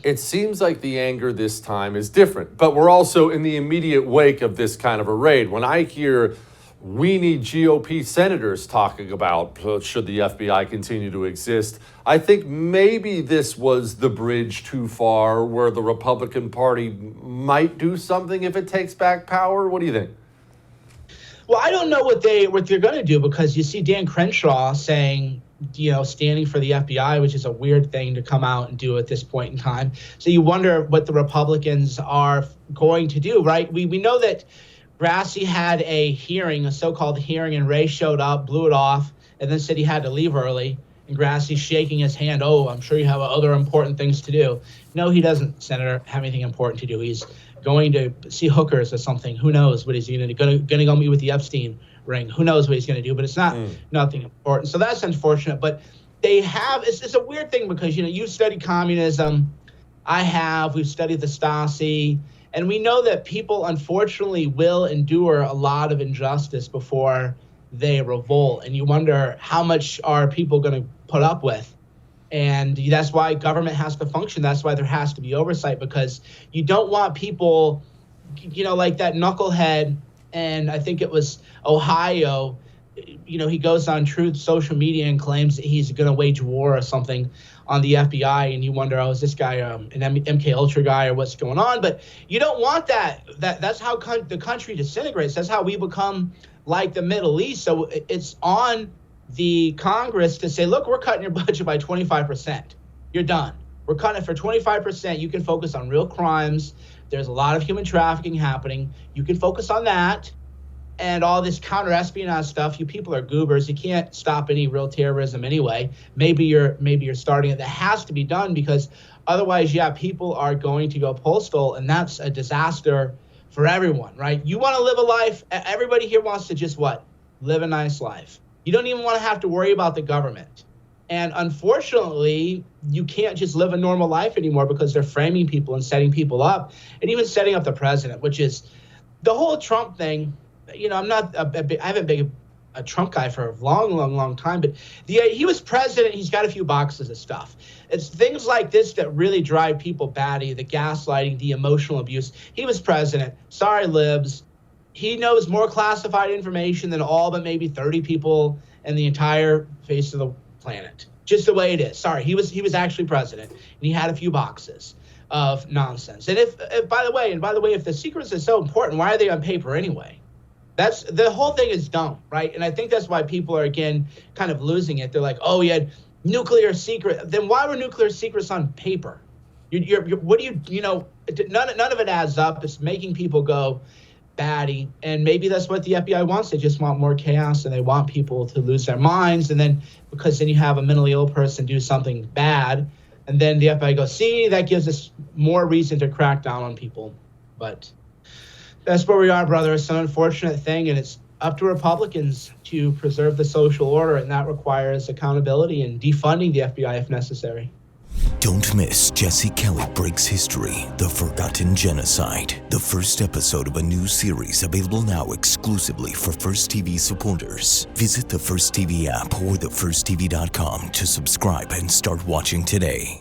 It seems like the anger this time is different, but we're also in the immediate wake of this kind of a raid. When I hear we need GOP senators talking about should the FBI continue to exist, I think maybe this was the bridge too far where the Republican Party might do something if it takes back power. What do you think? Well, I don't know what they're going to do, because you see Dan Crenshaw saying, standing for the FBI, which is a weird thing to come out and do at this point in time. So you wonder what the Republicans are going to do, right? We know that Grassley had a hearing, a so-called hearing, and Ray showed up, blew it off, and then said he had to leave early. And Grassley's shaking his hand. Oh, I'm sure you have other important things to do. No, he doesn't, Senator, have anything important to do. He's going to see hookers or something. Who knows what he's going to do? Going to go meet with the Epstein ring. Who knows what he's going to do? But it's nothing important. So that's unfortunate. But they have, it's a weird thing, because, you've studied communism. I have. We've studied the Stasi. And we know that people, unfortunately, will endure a lot of injustice before they revolt. And you wonder, how much are people going to put up with? And that's why government has to function. That's why there has to be oversight, because you don't want people, like that knucklehead. And I think it was Ohio, he goes on Truth social media and claims that he's going to wage war or something on the FBI. And you wonder, is this guy an MK Ultra guy, or what's going on? But you don't want that. That's how the country disintegrates. That's how we become like the Middle East. So it's on the Congress to say, look, we're cutting your budget by 25%. You're done. We're cutting it for 25%. You can focus on real crimes. There's a lot of human trafficking happening. You can focus on that. And all this counter-espionage stuff, you people are goobers. You can't stop any real terrorism anyway. Maybe you're starting it. That has to be done, because otherwise, people are going to go postal, and that's a disaster for everyone, right? You want to live a life. Everybody here wants to just live a nice life. You don't even want to have to worry about the government. And unfortunately, you can't just live a normal life anymore, because they're framing people and setting people up, and even setting up the president, which is the whole Trump thing. I'm not I haven't been a Trump guy for a long time, but he was president. He's got a few boxes of stuff. It's things like this that really drive people batty, the gaslighting, the emotional abuse. He was president. Sorry, libs. He knows more classified information than all but maybe 30 people in the entire face of the planet. Just the way it is. Sorry, he was actually president, and he had a few boxes of nonsense. And if by the way, if the secrets are so important, why are they on paper anyway? That's the whole thing is dumb, right? And I think that's why people are, again, kind of losing it. They're like, oh, you had nuclear secret. Then why were nuclear secrets on paper? What do none of it adds up. It's making people go batty. And maybe that's what the FBI wants. They just want more chaos, and they want people to lose their minds. And then, because then you have a mentally ill person do something bad, and then the FBI goes, see, that gives us more reason to crack down on people. But that's where we are, brother. It's an unfortunate thing, and it's up to Republicans to preserve the social order, and that requires accountability and defunding the FBI if necessary. Don't miss Jesse Kelly Breaks History, The Forgotten Genocide, the first episode of a new series available now exclusively for First TV supporters. Visit the First TV app or thefirsttv.com to subscribe and start watching today.